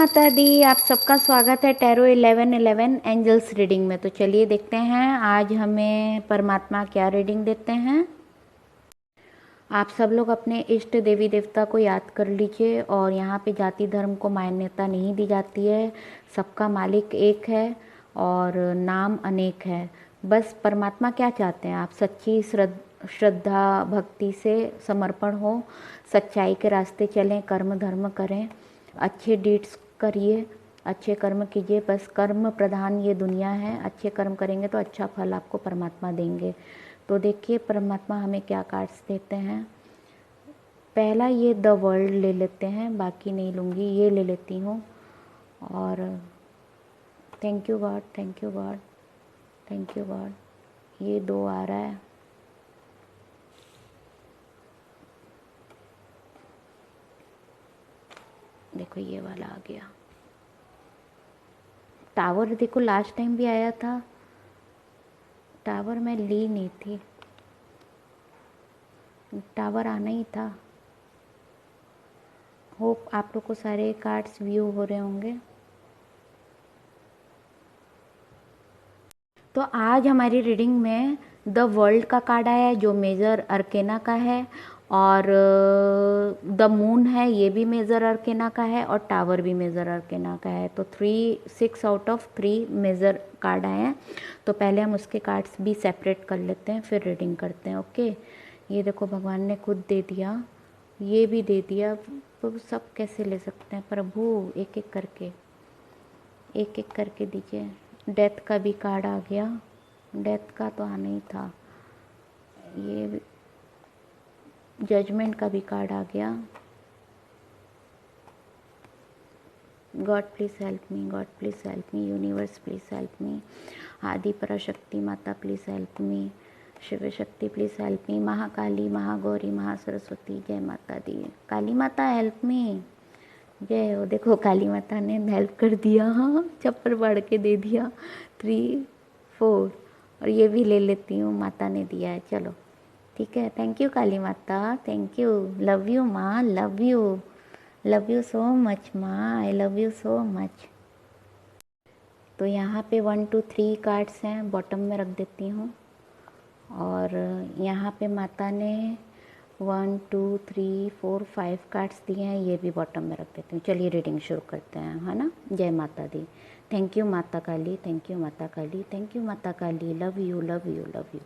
माता दी, आप सबका स्वागत है टैरो 1111 एंजल्स रीडिंग में। तो चलिए देखते हैं आज हमें परमात्मा क्या रीडिंग देते हैं। आप सब लोग अपने इष्ट देवी देवता को याद कर लीजिए। और यहाँ पे जाति धर्म को मान्यता नहीं दी जाती है, सबका मालिक एक है और नाम अनेक है। बस परमात्मा क्या चाहते हैं, आप सच्ची श्रद्धा भक्ति से समर्पण हो, सच्चाई के रास्ते चलें, कर्म धर्म करें, अच्छे डीड्स करिए, अच्छे कर्म कीजिए। बस कर्म प्रधान ये दुनिया है, अच्छे कर्म करेंगे तो अच्छा फल आपको परमात्मा देंगे। तो देखिए परमात्मा हमें क्या कार्ड्स देते हैं। पहला ये द वर्ल्ड ले लेते हैं, बाकी नहीं लूँगी, ये ले लेती हूँ। और thank you God, thank you God, thank you God. ये 2 आ रहा है। देखो ये वाला आ गया। टावर देखो लास्ट टाइम भी आया था, टावर मैं ली नहीं थी, टावर आना ही था। होप आप लोग को सारे कार्ड्स व्यू हो रहे होंगे। तो आज हमारी रीडिंग में द वर्ल्ड का कार्ड आया है जो मेजर अर्केना का है, और द मून है ये भी मेजर अर्केना का है, और टावर भी मेजर अर्केना का है। तो 6 आउट ऑफ 3 मेजर कार्ड आए हैं। तो पहले हम उसके कार्ड्स भी सेपरेट कर लेते हैं, फिर रीडिंग करते हैं। ओके, ये देखो भगवान ने खुद दे दिया, ये भी दे दिया। तो सब कैसे ले सकते हैं प्रभु, एक एक करके दीजिए। डेथ का भी कार्ड आ गया, डेथ का तो आना ही था। ये जजमेंट का भी कार्ड आ गया। God please help me, God please help me, universe please help me, आदि पराशक्ति माता please help me, Shiv Shakti please help me, Mahakali, Mahagauri, Mahasaraswati, जय माता दी। काली माता हेल्प मी, जय हो। देखो काली माता ने हेल्प कर दिया, हाँ चप्पल बढ़ के दे दिया। 3 4 और ये भी ले लेती हूँ, माता ने दिया है। चलो ठीक है, थैंक यू काली माता, थैंक यू, लव यू माँ, लव यू सो मच माँ, आई लव यू सो मच। तो यहाँ पे 1 2 3 कार्ड्स हैं, बॉटम में रख देती हूँ। और यहाँ पे माता ने 1 2 3 4 5 कार्ड्स दिए हैं, ये भी बॉटम में रख देती हूँ। चलिए रीडिंग शुरू करते हैं, है ना। जय माता दी। Thank you Mata Kali, thank you Mata Kali, thank you Mata Kali, love you love you love you.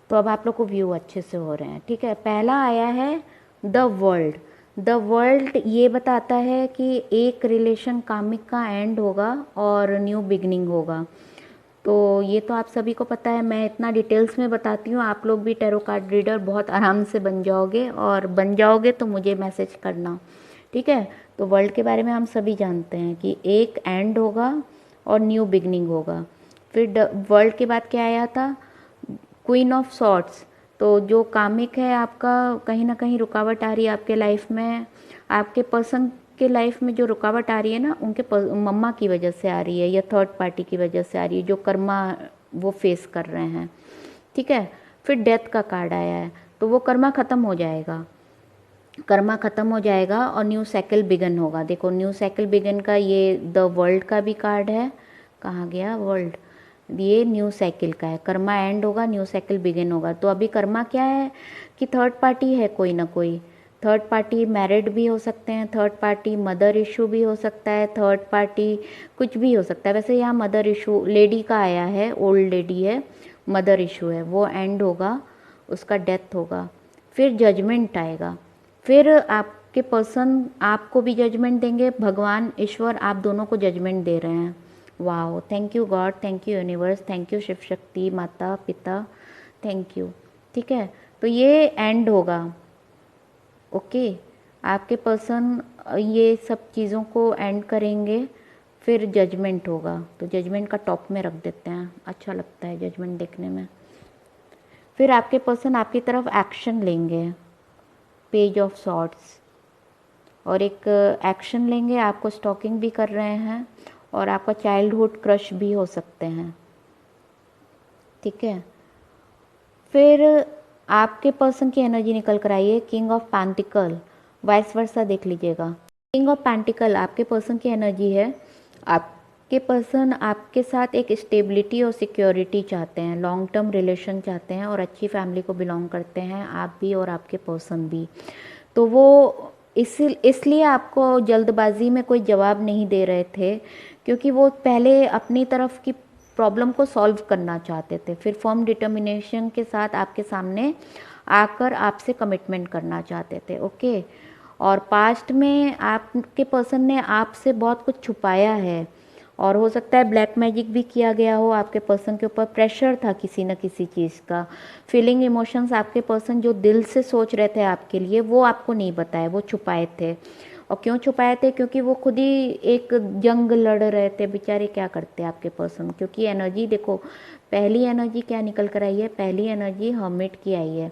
तो अब आप लोग को व्यू अच्छे से हो रहे हैं, ठीक है। पहला आया है द वर्ल्ड। द वर्ल्ड ये बताता है कि एक रिलेशन कामिक का एंड होगा और न्यू बिगनिंग होगा। तो ये तो आप सभी को पता है, मैं इतना डिटेल्स में बताती हूँ, आप लोग भी टैरो कार्ड रीडर बहुत आराम से बन जाओगे, और बन जाओगे तो मुझे मैसेज करना, ठीक है। तो वर्ल्ड के बारे में हम सभी जानते हैं कि एक एंड होगा और न्यू बिगनिंग होगा। फिर वर्ल्ड के बाद क्या आया था, क्वीन ऑफ सॉर्ड्स। तो जो कामिक है आपका, कहीं ना कहीं रुकावट आ रही है आपके लाइफ में, आपके पर्सन के लाइफ में जो रुकावट आ रही है ना, उनके मम्मा की वजह से आ रही है या थर्ड पार्टी की वजह से आ रही है, जो कर्मा वो फेस कर रहे हैं, ठीक है। फिर डेथ का कार्ड आया है, तो वो कर्मा ख़त्म हो जाएगा, कर्मा ख़त्म हो जाएगा और न्यू साइकिल बिगन होगा। देखो न्यू साइकिल बिगन का ये द वर्ल्ड का भी कार्ड है, कहाँ गया वर्ल्ड, ये न्यू साइकिल का है। कर्मा एंड होगा, न्यू साइकिल बिगिन होगा। तो अभी कर्मा क्या है कि थर्ड पार्टी है, कोई ना कोई थर्ड पार्टी, मैरिड भी हो सकते हैं, थर्ड पार्टी मदर इशू भी हो सकता है, थर्ड पार्टी कुछ भी हो सकता है। वैसे यहाँ मदर इशू लेडी का आया है, ओल्ड लेडी है, मदर इशू है, वो एंड होगा, उसका डेथ होगा। फिर जजमेंट आएगा, फिर आपके पर्सन आपको भी जजमेंट देंगे, भगवान ईश्वर आप दोनों को जजमेंट दे रहे हैं। Wow, thank you God, thank you universe, thank you Shiv Shakti माता पिता, थैंक यू, ठीक है। तो ये एंड होगा, ओके। आपके पर्सन ये सब चीज़ों को एंड करेंगे, फिर जजमेंट होगा। तो जजमेंट का टॉप में रख देते हैं, अच्छा लगता है जजमेंट देखने में। फिर आपके पर्सन आपकी तरफ एक्शन लेंगे, पेज ऑफ सॉर्ड्स, और एक एक्शन लेंगे, आपको स्टॉकिंग भी कर रहे हैं, और आपका चाइल्डहुड क्रश भी हो सकते हैं, ठीक है। फिर आपके पर्सन की एनर्जी निकल कर आई है king of pentacle, vice versa देख लीजिएगा। किंग ऑफ पेंटिकल आपके पर्सन की एनर्जी है। आपके पर्सन आपके साथ एक स्टेबिलिटी और सिक्योरिटी चाहते हैं, लॉन्ग टर्म रिलेशन चाहते हैं और अच्छी फैमिली को बिलोंग करते हैं, आप भी और आपके पर्सन भी। तो वो इसलिए आपको जल्दबाजी में कोई जवाब नहीं दे रहे थे, क्योंकि वो पहले अपनी तरफ की प्रॉब्लम को सॉल्व करना चाहते थे, फिर फर्म डिटर्मिनेशन के साथ आपके सामने आकर आपसे कमिटमेंट करना चाहते थे। ओके। और पास्ट में आपके पर्सन ने आपसे बहुत कुछ छुपाया है, और हो सकता है ब्लैक मैजिक भी किया गया हो, आपके पर्सन के ऊपर प्रेशर था किसी न किसी चीज़ का। फीलिंग इमोशंस आपके पर्सन जो दिल से सोच रहे थे आपके लिए, वो आपको नहीं बताए, वो छुपाए थे। और क्यों छुपाए थे? क्योंकि वो खुद ही एक जंग लड़ रहे थे बेचारे। क्या करते आपके पर्सन? क्योंकि एनर्जी देखो, पहली एनर्जी क्या निकल कर आई है? पहली एनर्जी हर्मिट की आई है।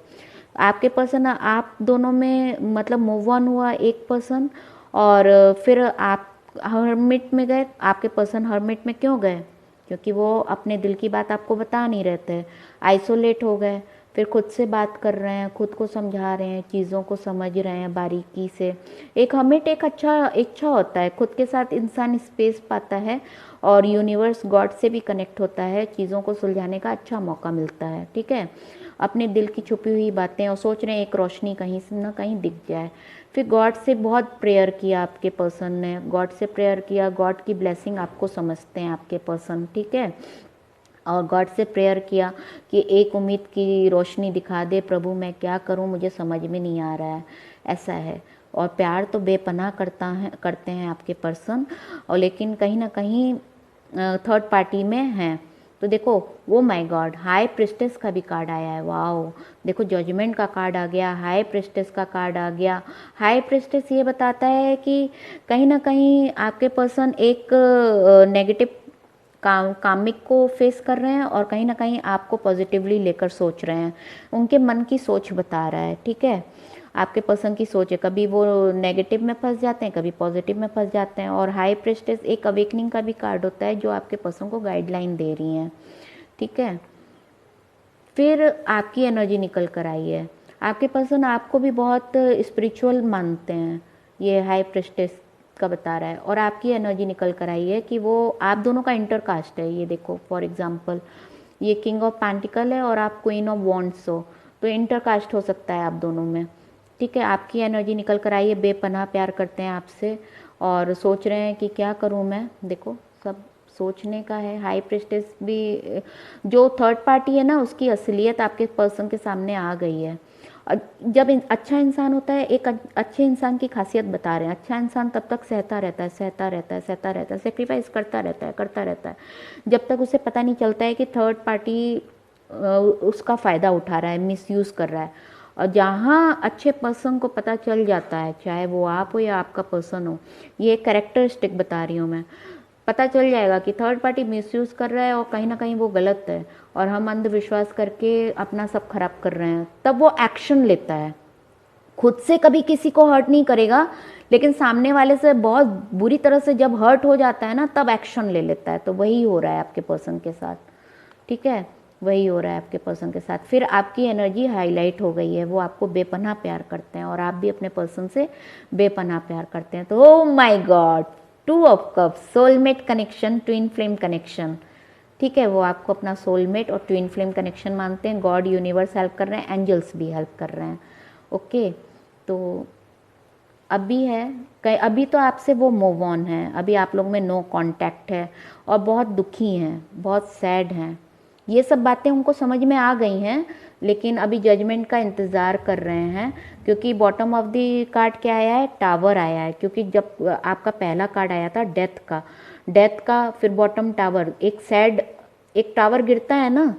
आपके पर्सन, आप दोनों में मतलब मूव ऑन हुआ एक पर्सन, और फिर आप हर्मिट में गए। आपके पर्सन हर्मिट में क्यों गए? क्योंकि वो अपने दिल की बात आपको बता नहीं रहे थे, आइसोलेट हो गए। फिर खुद से बात कर रहे हैं, खुद को समझा रहे हैं, चीज़ों को समझ रहे हैं बारीकी से। एक हर्मिट एक अच्छा होता है, खुद के साथ इंसान स्पेस पाता है और यूनिवर्स गॉड से भी कनेक्ट होता है, चीज़ों को सुलझाने का अच्छा मौका मिलता है। ठीक है, अपने दिल की छुपी हुई बातें, और सोच रहे हैं एक रोशनी कहीं से ना कहीं दिख जाए। फिर गॉड से बहुत प्रेयर किया आपके पर्सन ने, गॉड से प्रेयर किया, गॉड की ब्लेसिंग आपको समझते हैं आपके पर्सन। ठीक है, और गॉड से प्रेयर किया कि एक उम्मीद की रोशनी दिखा दे प्रभु, मैं क्या करूं, मुझे समझ में नहीं आ रहा है। ऐसा है। और प्यार तो बेपनाह करते हैं आपके पर्सन, और लेकिन कहीं ना कहीं थर्ड पार्टी में हैं। तो देखो, वो माय गॉड, हाई प्रिस्टेस का भी कार्ड आया है। वाओ, देखो जजमेंट का कार्ड आ गया, हाई प्रिस्टेस का कार्ड आ गया। हाई प्रिस्टेस ये बताता है कि कहीं ना कहीं आपके पर्सन एक नेगेटिव कामिक को फेस कर रहे हैं, और कहीं ना कहीं आपको पॉजिटिवली लेकर सोच रहे हैं। उनके मन की सोच बता रहा है। ठीक है, आपके पर्सन की सोच है, कभी वो नेगेटिव में फंस जाते हैं, कभी पॉजिटिव में फंस जाते हैं। और हाई प्रेस्टेस एक अवेकनिंग का भी कार्ड होता है, जो आपके पर्सन को गाइडलाइन दे रही हैं। ठीक है, फिर आपकी एनर्जी निकल कर आई है। आपके पर्सन आपको भी बहुत स्पिरिचुअल मानते हैं, ये हाई प्रेस्टेस का बता रहा है। और आपकी एनर्जी निकल कर आई है कि वो आप दोनों का इंटरकास्ट है। ये देखो, फॉर एग्जांपल ये किंग ऑफ पेंटिकल है और आप क्वीन ऑफ वॉन्ड्स हो, तो इंटरकास्ट हो सकता है आप दोनों में। ठीक है, आपकी एनर्जी निकल कर आई है, बेपनाह प्यार करते हैं आपसे और सोच रहे हैं कि क्या करूं मैं। देखो, सब सोचने का है। हाई प्रेस्टेस भी, जो थर्ड पार्टी है ना, उसकी असलियत आपके पर्सन के सामने आ गई है। जब अच्छा इंसान होता है, एक अच्छे इंसान की खासियत बता रहे हैं। अच्छा इंसान तब तक सहता रहता है, सहता रहता है, सहता रहता है, सेक्रीफाइस करता रहता है, करता रहता है, जब तक उसे पता नहीं चलता है कि थर्ड पार्टी उसका फ़ायदा उठा रहा है, मिसयूज़ कर रहा है। और जहाँ अच्छे पर्सन को पता चल जाता है, चाहे वो आप हो या आपका पर्सन हो, ये कैरेक्टरिस्टिक बता रही हूँ मैं, पता चल जाएगा कि थर्ड पार्टी मिसयूज़ कर रहा है और कहीं ना कहीं वो गलत है, और हम अंधविश्वास करके अपना सब खराब कर रहे हैं। तब वो एक्शन लेता है। खुद से कभी किसी को हर्ट नहीं करेगा, लेकिन सामने वाले से बहुत बुरी तरह से जब हर्ट हो जाता है ना, तब एक्शन ले लेता है। तो वही हो रहा है आपके पर्सन के साथ। ठीक है, वही हो रहा है आपके पर्सन के साथ। फिर आपकी एनर्जी हाईलाइट हो गई है, वो आपको बेपनाह प्यार करते हैं और आप भी अपने पर्सन से बेपनाह प्यार करते हैं। तो oh my God, two of cups, soulmate connection, twin flame connection. ठीक है, वो आपको अपना सोलमेट और ट्विन फ्लेम कनेक्शन मानते हैं। गॉड, यूनिवर्स हेल्प कर रहे हैं, एंजल्स भी हेल्प कर रहे हैं। ओके, तो अभी है कहीं, अभी तो आपसे वो मूव ऑन है, अभी आप लोग में नो कांटेक्ट है और बहुत दुखी हैं, बहुत सैड हैं। ये सब बातें उनको समझ में आ गई हैं, लेकिन अभी जजमेंट का इंतज़ार कर रहे हैं। क्योंकि बॉटम ऑफ द कार्ड क्या आया है? टावर आया है। क्योंकि जब आपका पहला कार्ड आया था डेथ का, फिर बॉटम टावर, एक सैड, एक टावर गिरता है ना,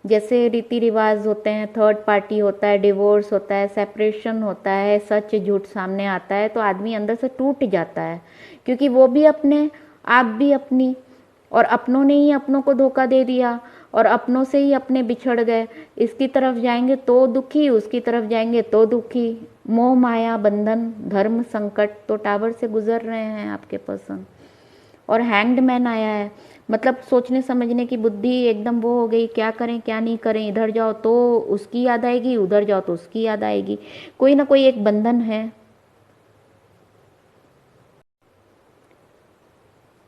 जैसे रीति रिवाज होते हैं, थर्ड पार्टी होता है, डिवोर्स होता है, सेपरेशन होता है, सच झूठ सामने आता है, तो आदमी अंदर से टूट जाता है। क्योंकि वो भी अपने, आप भी अपनी, और अपनों ने ही अपनों को धोखा दे दिया, और अपनों से ही अपने बिछड़ गए। इसकी तरफ जाएंगे तो दुखी, उसकी तरफ जाएंगे तो दुखी। मोह माया बंधन, धर्म संकट, तो टावर से गुजर रहे हैं आपके पर्सन। और हैंग्ड मैन आया है, मतलब सोचने समझने की बुद्धि एकदम वो हो गई, क्या करें क्या नहीं करें, इधर जाओ तो उसकी याद आएगी, उधर जाओ तो उसकी याद आएगी। कोई ना कोई एक बंधन है।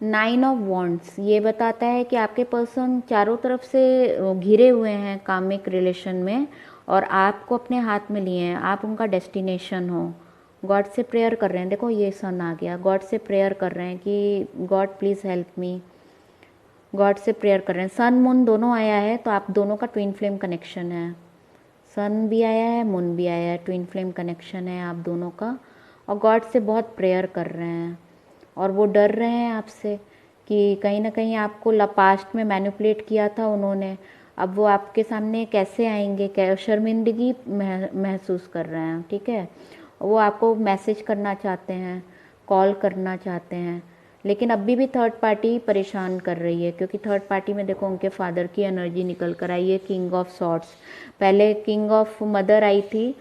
नाइन ऑफ वॉन्ड्स ये बताता है कि आपके पर्सन चारों तरफ से घिरे हुए हैं कामिक रिलेशन में, और आपको अपने हाथ में लिए हैं, आप उनका डेस्टिनेशन हो। गॉड से प्रेयर कर रहे हैं, देखो ये सन आ गया, गॉड से प्रेयर कर रहे हैं कि God please help me, God से प्रेयर कर रहे हैं। सन मून दोनों आया है, तो आप दोनों का ट्विन फ्लेम कनेक्शन है, सन भी आया है, मून भी आया है, ट्विन फ्लेम कनेक्शन है आप दोनों का, और गॉड से बहुत प्रेयर कर रहे हैं, और वो डर रहे हैं आपसे कि कहीं ना कहीं आपको पास्ट में मैनिपुलेट किया था उन्होंने, अब वो आपके सामने कैसे आएंगे, क्या शर्मिंदगी महसूस कर रहे हैं, ठीक है। वो आपको मैसेज करना चाहते हैं, कॉल करना चाहते हैं, लेकिन अभी भी थर्ड पार्टी परेशान कर रही है, क्योंकि थर्ड पार्टी में देखो उनके फादर की एनर्जी निकल कर आई है, किंग ऑफ सॉर्ड्स, पहले किंग ऑफ मदर आई थी,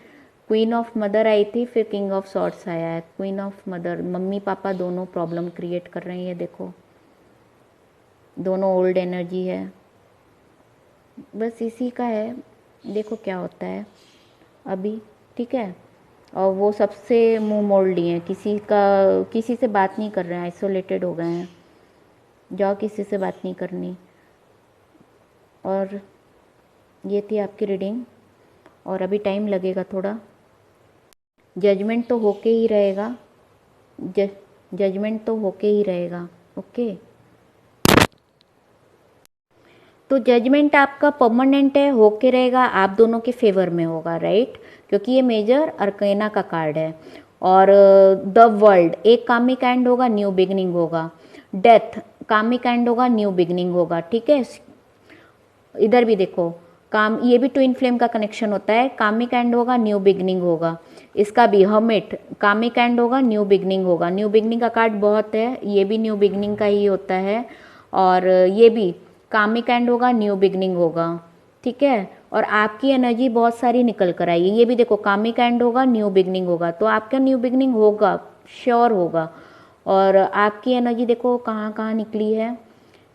क्वीन ऑफ मदर आई थी, फिर किंग ऑफ सॉर्ड्स आया है। Queen of mother, mummy papa दोनों प्रॉब्लम क्रिएट कर रहे हैं, ये देखो दोनों ओल्ड एनर्जी है, बस इसी का है, देखो क्या होता है अभी, ठीक है। और वो सबसे मुंह मोड़ लिए हैं, किसी से बात नहीं कर रहे हैं, आइसोलेटेड हो गए हैं, जाओ किसी से बात नहीं करनी। और ये थी आपकी रीडिंग, और अभी टाइम लगेगा थोड़ा, जजमेंट तो होके ही रहेगा, जजमेंट तो होके ही रहेगा, ओके। तो जजमेंट आपका परमानेंट है, होके रहेगा, आप दोनों के फेवर में होगा, राइट, क्योंकि ये मेजर अर्केना का कार्ड है। और द वर्ल्ड, एक कामिक एंड होगा, न्यू बिगनिंग होगा। डेथ, कामिक एंड होगा, न्यू बिगनिंग होगा, ठीक है। इधर भी देखो, काम, ये भी ट्विन फ्लेम का कनेक्शन होता है, कामिक एंड होगा, न्यू बिगनिंग होगा। इसका भी हर्मिट, कामिक एंड होगा, न्यू बिगनिंग होगा। न्यू बिगनिंग का कार्ड बहुत है, ये भी न्यू बिगनिंग का ही होता है, और ये भी कामिक एंड होगा, न्यू बिगनिंग होगा, ठीक है। और आपकी एनर्जी बहुत सारी निकल कर आई है, ये भी देखो कामिक एंड होगा, न्यू बिगनिंग होगा, तो आपका न्यू बिगनिंग होगा, श्योर होगा। और आपकी एनर्जी देखो कहाँ कहाँ निकली है,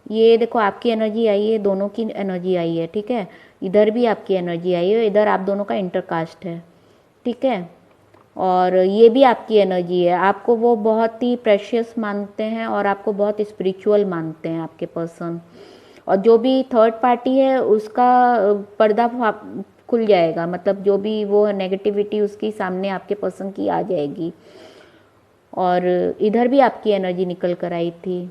ये देखो आपकी एनर्जी आई है, दोनों की एनर्जी आई है, ठीक है। इधर भी आपकी एनर्जी आई है, इधर आप दोनों का इंटरकास्ट है, ठीक है। और ये भी आपकी एनर्जी है, आपको वो बहुत ही प्रेशियस मानते हैं, और आपको बहुत स्पिरिचुअल मानते हैं आपके पर्सन। और जो भी थर्ड पार्टी है उसका पर्दा खुल जाएगा, मतलब जो भी वो नेगेटिविटी उसकी सामने आपके पर्सन की आ जाएगी। और इधर भी आपकी एनर्जी निकल कर आई थी,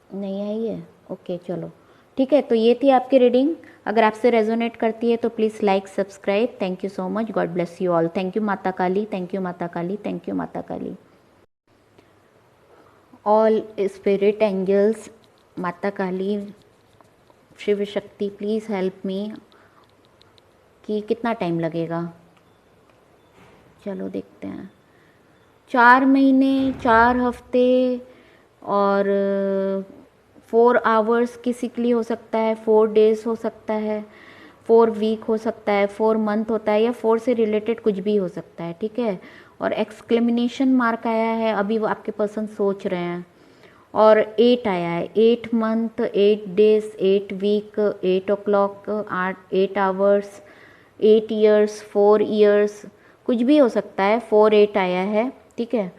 नहीं आई है, ओके चलो ठीक है। तो ये थी आपकी रीडिंग, अगर आपसे रेजोनेट करती है तो please like subscribe. Thank you so much, god bless you all. Thank you Mata Kali, thank you Mata Kali, thank you Mata Kali. All spirit angels, माता काली, Shiv Shakti, please help me, कि कितना टाइम लगेगा, चलो देखते हैं। 4 महीने, 4 हफ्ते, और 4 आवर्स किसी के लिए हो सकता है, 4 डेज हो सकता है, 4 वीक हो सकता है, 4 मंथ होता है, या 4 से रिलेटेड कुछ भी हो सकता है, ठीक है। और एक्सक्लेमिनेशन मार्क आया है, अभी वो आपके पर्सन सोच रहे हैं। और 8 आया है, 8 month, 8 days, 8 week, 8 o'clock, 8 hours, 8 years, 4 years, कुछ भी हो सकता है। 4 8 आया है, ठीक है।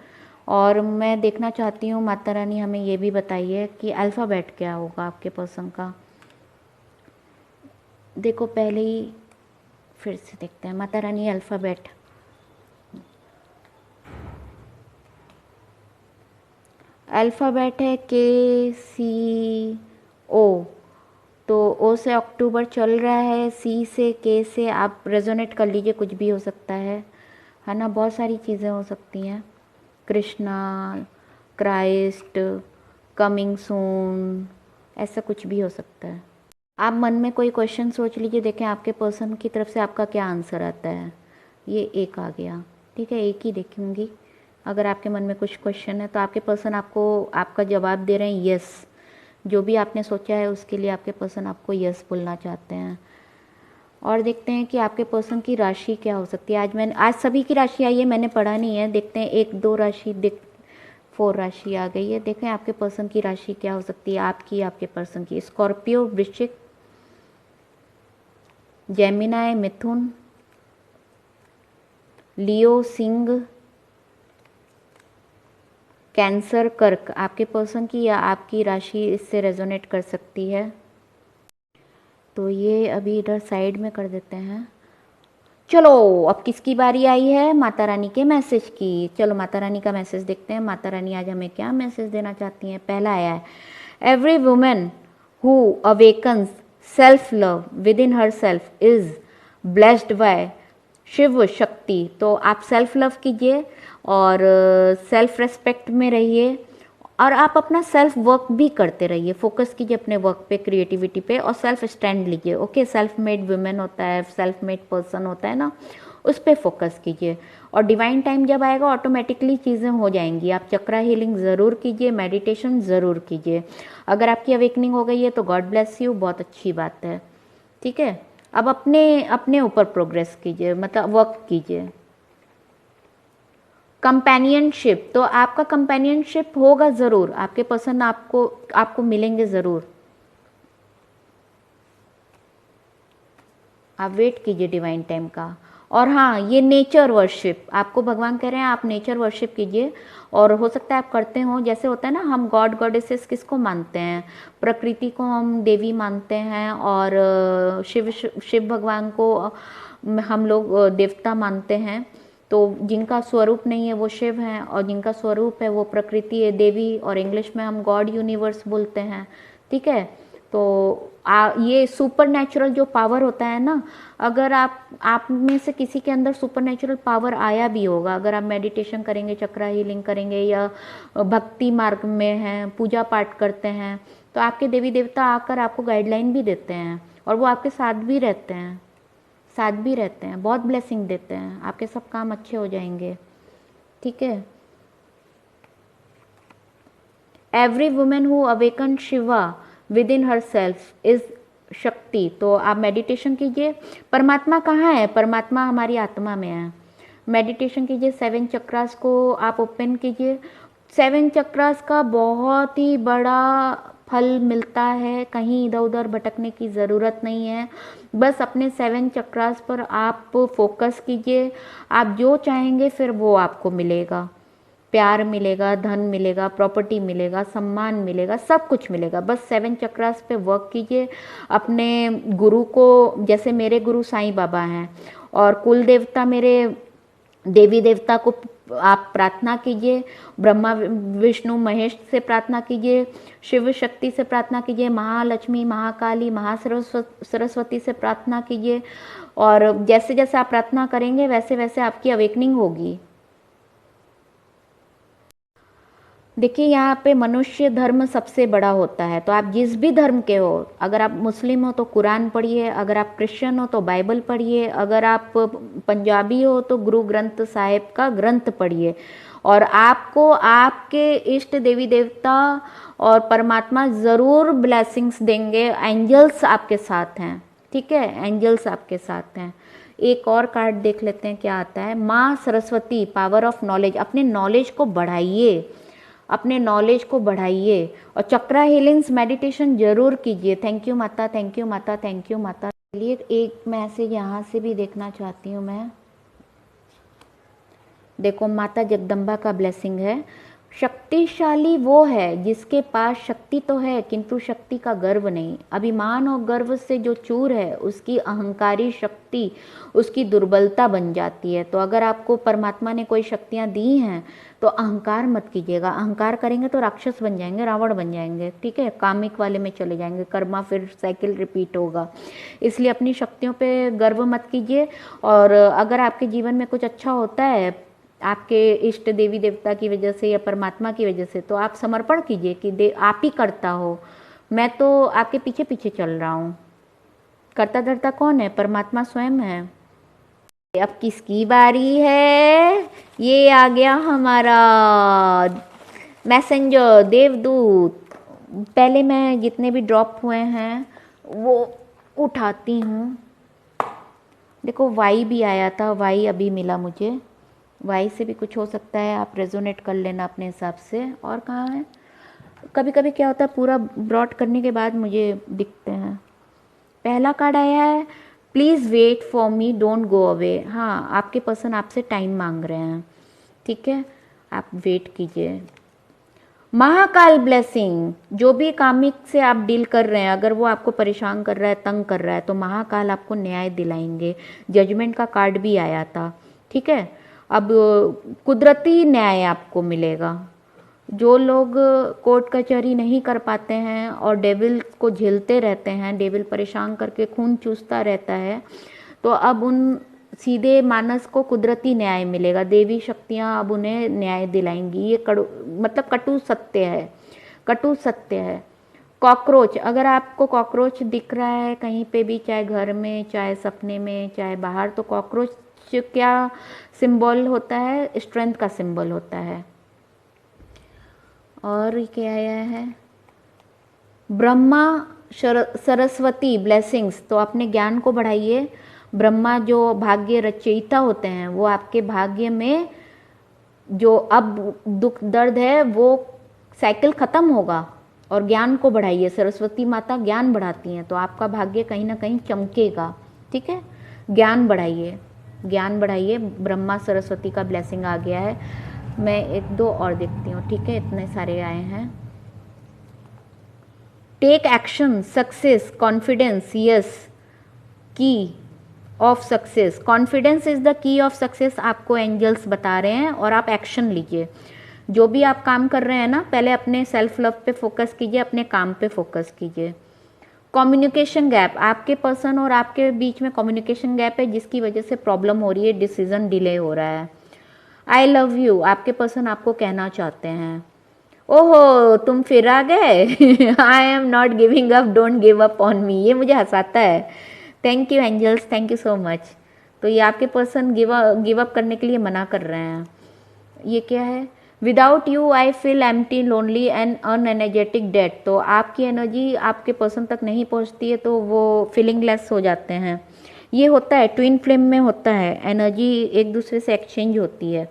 और मैं देखना चाहती हूँ माता रानी हमें ये भी बताइए कि अल्फ़ाबेट क्या होगा आपके पर्सन का। देखो पहले ही फिर से देखते हैं माता रानी अल्फ़ाबेट। अल्फ़ाबेट है KCO, तो O से अक्टूबर चल रहा है, C से, K से आप रेजोनेट कर लीजिए, कुछ भी हो सकता है ना, बहुत सारी चीज़ें हो सकती हैं। कृष्णा, क्राइस्ट, कमिंग सून, ऐसा कुछ भी हो सकता है। आप मन में कोई क्वेश्चन सोच लीजिए, देखें आपके पर्सन की तरफ से आपका क्या आंसर आता है। ये एक आ गया, ठीक है, एक ही देखूंगी। अगर आपके मन में कुछ क्वेश्चन है तो आपके पर्सन आपको आपका जवाब दे रहे हैं यस, जो भी आपने सोचा है उसके लिए आपके पर्सन आपको यस बोलना चाहते हैं। और देखते हैं कि आपके पर्सन की राशि क्या हो सकती है। आज सभी की राशि आई है, मैंने पढ़ा नहीं है, देखते हैं 1 2 राशि 4 राशि आ गई है। देखें आपके पर्सन की राशि क्या हो सकती है, आपकी, आपके पर्सन की। स्कॉर्पियो, वृश्चिक, जेमिनाई, मिथुन, लियो, सिंह, कैंसर, कर्क, आपके पर्सन की या आपकी राशि इससे रेजोनेट कर सकती है। तो ये अभी इधर साइड में कर देते हैं। चलो अब किसकी बारी आई है? माता रानी के मैसेज की। चलो माता रानी का मैसेज देखते हैं। माता रानी आज हमें क्या मैसेज देना चाहती हैं? पहला आया है, every women who awakens self love within herself is blessed by Shiv Shakti. तो आप सेल्फ लव कीजिए और सेल्फ रेस्पेक्ट में रहिए और आप अपना सेल्फ वर्क भी करते रहिए। फोकस कीजिए अपने वर्क पे, क्रिएटिविटी पे, और सेल्फ स्टैंड लीजिए। ओके, सेल्फ मेड वुमेन होता है, सेल्फ मेड पर्सन होता है ना, उस पर फोकस कीजिए। और डिवाइन टाइम जब आएगा ऑटोमेटिकली चीज़ें हो जाएंगी। आप चक्रा हीलिंग ज़रूर कीजिए, मेडिटेशन ज़रूर कीजिए। अगर आपकी अवेकनिंग हो गई है तो गॉड ब्लेस यू, बहुत अच्छी बात है। ठीक है, अब अपने अपने ऊपर प्रोग्रेस कीजिए, मतलब वर्क कीजिए। कंपेनियनशिप, तो आपका कंपेनियनशिप होगा ज़रूर, आपके पर्सन आपको मिलेंगे ज़रूर। आप वेट कीजिए डिवाइन टाइम का। और हाँ, ये नेचर वर्शिप, आपको भगवान कह रहे हैं आप नेचर वर्शिप कीजिए। और हो सकता है आप करते हो, जैसे होता है ना, हम गॉड गॉडेसेस किसको मानते हैं? प्रकृति को हम देवी मानते हैं, और शिव भगवान को हम लोग देवता मानते हैं। तो जिनका स्वरूप नहीं है वो शिव हैं, और जिनका स्वरूप है वो प्रकृति है, देवी, और इंग्लिश में हम गॉड यूनिवर्स बोलते हैं। ठीक है, तो ये सुपर नेचुरल जो पावर होता है ना, अगर आप में से किसी के अंदर सुपर नेचुरल पावर आया भी होगा, अगर आप मेडिटेशन करेंगे, चक्रा हीलिंग करेंगे, या भक्ति मार्ग में हैं, पूजा पाठ करते हैं, तो आपके देवी देवता आकर आपको गाइडलाइन भी देते हैं, और वो आपके साथ भी रहते हैं, बहुत ब्लेसिंग देते हैं, आपके सब काम अच्छे हो जाएंगे। ठीक है, every women who awaken Shiva with in herself is शक्ति। तो आप मेडिटेशन कीजिए। परमात्मा कहाँ है? परमात्मा हमारी आत्मा में है। मेडिटेशन कीजिए, 7 चक्रास को आप ओपन कीजिए। 7 चक्रास का बहुत ही बड़ा फल मिलता है, कहीं इधर उधर भटकने की ज़रूरत नहीं है। बस अपने 7 चक्रास पर आप फोकस कीजिए, आप जो चाहेंगे फिर वो आपको मिलेगा। प्यार मिलेगा, धन मिलेगा, प्रॉपर्टी मिलेगा, सम्मान मिलेगा, सब कुछ मिलेगा। बस 7 चक्रास पे वर्क कीजिए। अपने गुरु को, जैसे मेरे गुरु साईं बाबा हैं, और कुल देवता मेरे देवी देवता को आप प्रार्थना कीजिए। ब्रह्मा विष्णु महेश से प्रार्थना कीजिए, शिव शक्ति से प्रार्थना कीजिए, महालक्ष्मी, महाकाली, महासरस्वती से प्रार्थना कीजिए। और जैसे जैसे आप प्रार्थना करेंगे वैसे वैसे आपकी अवेकनिंग होगी। देखिए, यहाँ पे मनुष्य धर्म सबसे बड़ा होता है। तो आप जिस भी धर्म के हो, अगर आप मुस्लिम हो तो कुरान पढ़िए, अगर आप क्रिश्चियन हो तो बाइबल पढ़िए, अगर आप पंजाबी हो तो गुरु ग्रंथ साहिब का ग्रंथ पढ़िए। और आपको आपके इष्ट देवी देवता और परमात्मा ज़रूर ब्लेसिंग्स देंगे। एंजल्स आपके साथ हैं। ठीक है, एंजल्स आपके साथ हैं। एक और कार्ड देख लेते हैं क्या आता है। माँ सरस्वती, पावर ऑफ नॉलेज। अपने नॉलेज को बढ़ाइए, अपने नॉलेज को बढ़ाइए, और चक्रा हीलिंग्स मेडिटेशन जरूर कीजिए। थैंक यू माता, थैंक यू माता, थैंक यू माता। चलिए एक मैसेज यहाँ से भी देखना चाहती हूँ मैं। देखो, माता जगदम्बा का ब्लेसिंग है। शक्तिशाली वो है जिसके पास शक्ति तो है किंतु शक्ति का गर्व नहीं। अभिमान और गर्व से जो चूर है उसकी अहंकारी शक्ति उसकी दुर्बलता बन जाती है। तो अगर आपको परमात्मा ने कोई शक्तियाँ दी हैं तो अहंकार मत कीजिएगा। अहंकार करेंगे तो राक्षस बन जाएंगे, रावण बन जाएंगे। ठीक है, कामिक वाले में चले जाएंगे, कर्मा फिर साइकिल रिपीट होगा। इसलिए अपनी शक्तियों पे गर्व मत कीजिए। और अगर आपके जीवन में कुछ अच्छा होता है आपके इष्ट देवी देवता की वजह से या परमात्मा की वजह से, तो आप समर्पण कीजिए कि आप ही करता हो, मैं तो आपके पीछे पीछे चल रहा हूँ। करता धरता कौन है? परमात्मा स्वयं है। अब किसकी बारी है? ये आ गया हमारा मैसेंजर, देवदूत। पहले मैं जितने भी ड्रॉप हुए हैं वो उठाती हूँ। देखो, वाई भी आया था, वाई अभी मिला मुझे। वाई से भी कुछ हो सकता है, आप रेजोनेट कर लेना अपने हिसाब से। और कहाँ है? कभी कभी क्या होता है, पूरा ब्रॉड करने के बाद मुझे दिखते हैं। पहला कार्ड आया है, please wait for me, don't go away. हाँ, आपके पर्सन आपसे टाइम मांग रहे हैं। ठीक है, आप वेट कीजिए। महाकाल ब्लेसिंग, जो भी कामिक से आप डील कर रहे हैं, अगर वो आपको परेशान कर रहा है, तंग कर रहा है, तो महाकाल आपको न्याय दिलाएंगे। जजमेंट का कार्ड भी आया था, ठीक है। अब कुदरती न्याय आपको मिलेगा। जो लोग कोर्ट कचहरी नहीं कर पाते हैं और डेविल को झेलते रहते हैं, डेविल परेशान करके खून चूसता रहता है, तो अब उन सीधे मानस को कुदरती न्याय मिलेगा। देवी शक्तियाँ अब उन्हें न्याय दिलाएंगी। ये मतलब कटु सत्य है, कटु सत्य है। कॉकरोच, अगर आपको कॉकरोच दिख रहा है कहीं पे भी, चाहे घर में, चाहे सपने में, चाहे बाहर, तो कॉकरोच क्या सिंबल होता है? स्ट्रेंथ का सिंबल होता है। और क्या आया है? ब्रह्मा सरस्वती ब्लेसिंग्स, तो अपने ज्ञान को बढ़ाइए। ब्रह्मा जो भाग्य रचयिता होते हैं, वो आपके भाग्य में जो अब दुख दर्द है वो साइकिल ख़त्म होगा, और ज्ञान को बढ़ाइए। सरस्वती माता ज्ञान बढ़ाती हैं, तो आपका भाग्य कहीं ना कहीं चमकेगा, ठीक है। ज्ञान बढ़ाइए, ज्ञान बढ़ाइए। ब्रह्मा सरस्वती का ब्लेसिंग आ गया है। मैं एक दो और देखती हूँ, ठीक है, इतने सारे आए हैं। Take action, success, confidence, yes, key of success. Confidence is the key of success, आपको एंजल्स बता रहे हैं, और आप एक्शन लीजिए। जो भी आप काम कर रहे हैं ना, पहले अपने सेल्फ लव पे फोकस कीजिए, अपने काम पे फोकस कीजिए। कम्युनिकेशन गैप, आपके पर्सन और आपके बीच में कम्युनिकेशन गैप है, जिसकी वजह से प्रॉब्लम हो रही है, डिसीजन डिले हो रहा है। आई लव यू, आपके पर्सन आपको कहना चाहते हैं। ओहो, तुम फिर आ गए। I am not giving up, don't give up on me, ये मुझे हंसाता है। Thank you angels, thank you so much. तो ये आपके पर्सन गिव अप करने के लिए मना कर रहे हैं। ये क्या है? Without you I feel empty, lonely and unenergetic dead. तो आपकी एनर्जी आपके पर्सन तक नहीं पहुंचती है, तो वो फीलिंगलेस हो जाते हैं। ये होता है, ट्विन फ्लेम में होता है, एनर्जी एक दूसरे से एक्सचेंज होती है।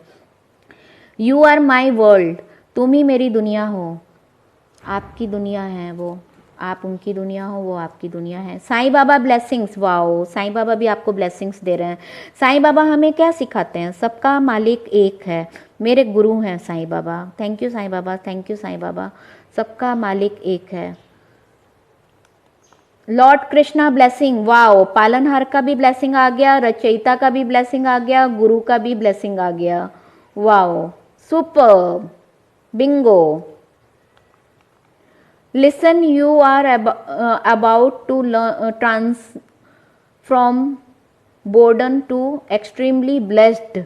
यू आर माई वर्ल्ड, तुम ही मेरी दुनिया हो। आपकी दुनिया है वो, आप उनकी दुनिया हो, वो आपकी दुनिया है। साईं बाबा ब्लेसिंग्स, वाओ, साईं बाबा भी आपको ब्लेसिंग्स दे रहे हैं। साईं बाबा हमें क्या सिखाते हैं? सबका मालिक एक है, मेरे गुरु हैं Sai Baba. Thank you Sai Baba, thank you Sai Baba. सबका मालिक एक है। लॉर्ड कृष्णा ब्लेसिंग, वाओ, पालनहार का भी ब्लेसिंग आ गया, रचयिता का भी ब्लेसिंग आ गया, गुरु का भी ब्लेसिंग आ गया। Wow, super, Bingo. Listen, you are about to transform burden to extremely blessed.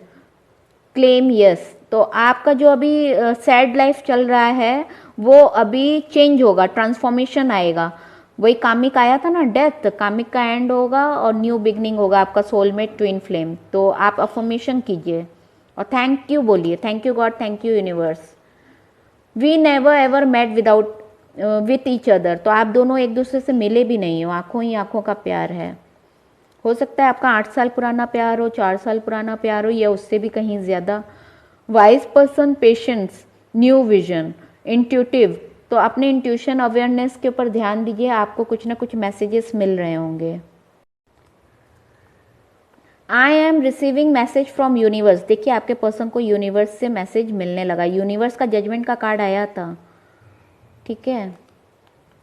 Claim yes. तो आपका जो अभी सैड लाइफ चल रहा है, वो अभी चेंज होगा, ट्रांसफॉर्मेशन आएगा। वही कामिक आया था ना, डेथ, कामिक का एंड होगा और न्यू बिगनिंग होगा आपका सोलमेट ट्विन फ्लेम। तो आप अफर्मेशन कीजिए और थैंक यू बोलिए, thank you God, thank you universe. We never ever met without with each other. तो आप दोनों एक दूसरे से मिले भी नहीं हो, आंखों ही आंखों का प्यार है। हो सकता है आपका 8 साल पुराना प्यार हो, 4 साल पुराना प्यार हो, या उससे भी कहीं ज़्यादा। Wise person, patience, new vision, intuitive. तो अपने इंट्यूशन अवेयरनेस के ऊपर ध्यान दीजिए, आपको कुछ ना कुछ मैसेजेस मिल रहे होंगे। I am receiving message from universe. देखिए आपके पर्सन को यूनिवर्स से मैसेज मिलने लगा। यूनिवर्स का जजमेंट का कार्ड आया था, ठीक है।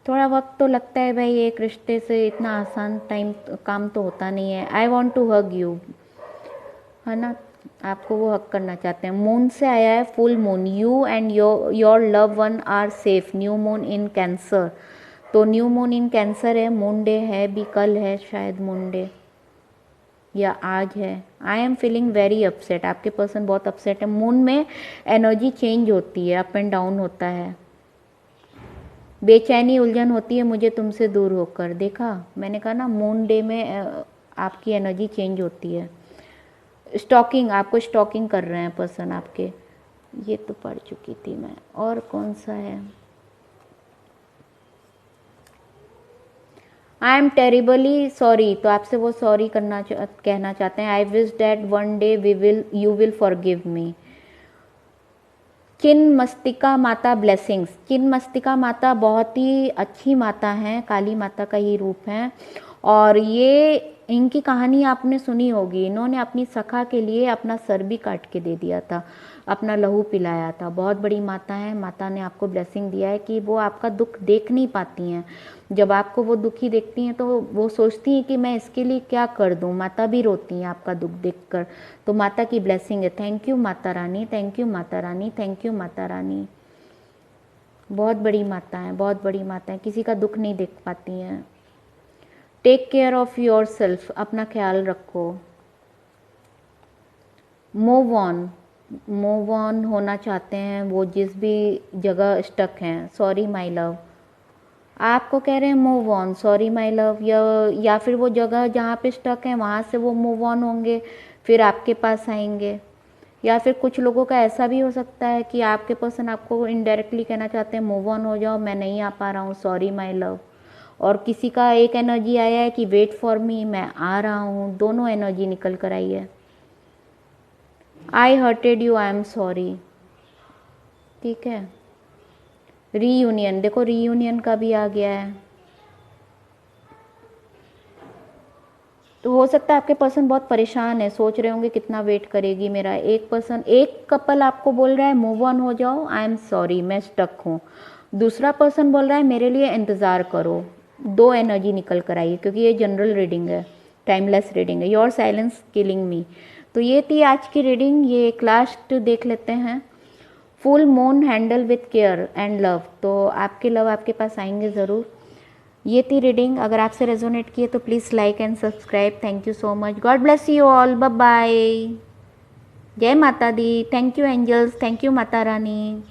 थोड़ा वक्त तो लगता है भाई, एक रिश्ते से इतना आसान काम तो होता नहीं है। I want to hug you, है ना, आपको वो हक करना चाहते हैं। मून से आया है full moon, you and your love one are safe. New moon in Cancer, तो न्यू मून इन कैंसर है, मून डे है भी, कल है शायद मून डे, या आज है। I am feeling very upset, आपके पर्सन बहुत अपसेट है। मून में एनर्जी चेंज होती है, अप एंड डाउन होता है। बेचैनी उलझन होती है मुझे तुमसे दूर होकर। देखा, मैंने कहा ना, मून डे में आपकी एनर्जी चेंज होती है। स्टॉकिंग, आपको स्टॉकिंग कर रहे हैं पर्सन आपके। ये तो पढ़ चुकी थी मैं। और कौन सा है? आई एम टेरिबली सॉरी, तो आपसे वो सॉरी कहना चाहते हैं। I wish that one day you will forgive me. Chinmastika Mata blessings. चिन मस्तिका माता बहुत ही अच्छी माता हैं, काली माता का ही रूप है। और ये इनकी कहानी आपने सुनी होगी, इन्होंने अपनी सखा के लिए अपना सर भी काट के दे दिया था। अपना लहू पिलाया था। बहुत बड़ी माता है, माता ने आपको ब्लेसिंग दिया है कि वो आपका दुख देख नहीं पाती हैं। जब आपको वो दुखी देखती हैं तो वो सोचती हैं कि मैं इसके लिए क्या कर दूं। माता भी रोती हैं आपका दुख देखकर, तो माता की ब्लेसिंग है। थैंक यू माता रानी, थैंक यू माता रानी, थैंक यू माता रानी। बहुत बड़ी माता है, बहुत बड़ी माता है, किसी का दुख नहीं देख पाती हैं। Take care of yourself, अपना ख्याल रखो। मूव ऑन होना चाहते हैं वो जिस भी जगह स्टक हैं। सॉरी माय लव, आपको कह रहे हैं move on, sorry my love, या फिर वो जगह जहाँ पे स्टक है वहाँ से वो मूव ऑन होंगे, फिर आपके पास आएंगे। या फिर कुछ लोगों का ऐसा भी हो सकता है कि आपके पर्सन आपको इनडायरेक्टली कहना चाहते हैं मूव ऑन हो जाओ, मैं नहीं आ पा रहा हूँ, सॉरी माय लव। और किसी का एक एनर्जी आया है कि वेट फॉर मी, मैं आ रहा हूँ। दोनों एनर्जी निकल कर आई है। I hurted you, I am sorry. ठीक है। रीयूनियन, देखो रीयूनियन का भी आ गया है। तो हो सकता है आपके पर्सन बहुत परेशान है, सोच रहे होंगे कितना वेट करेगी मेरा। एक कपल आपको बोल रहा है मूव ऑन हो जाओ, आई एम सॉरी, मैं स्टक हूँ। दूसरा पर्सन बोल रहा है मेरे लिए इंतज़ार करो। दो एनर्जी निकल कर आई है, क्योंकि ये जनरल रीडिंग है, टाइमलेस रीडिंग है। योर साइलेंस किलिंग मी। तो ये थी आज की रीडिंग। ये एक लास्ट देख लेते हैं। Full moon handle with care and love. तो आपके लव आपके पास आएंगे ज़रूर। ये थी रीडिंग। अगर आपसे रेजोनेट किए तो please like and subscribe. Thank you so much. God bless you all. Bye bye. जय माता दी। Thank you angels. Thank you माता रानी।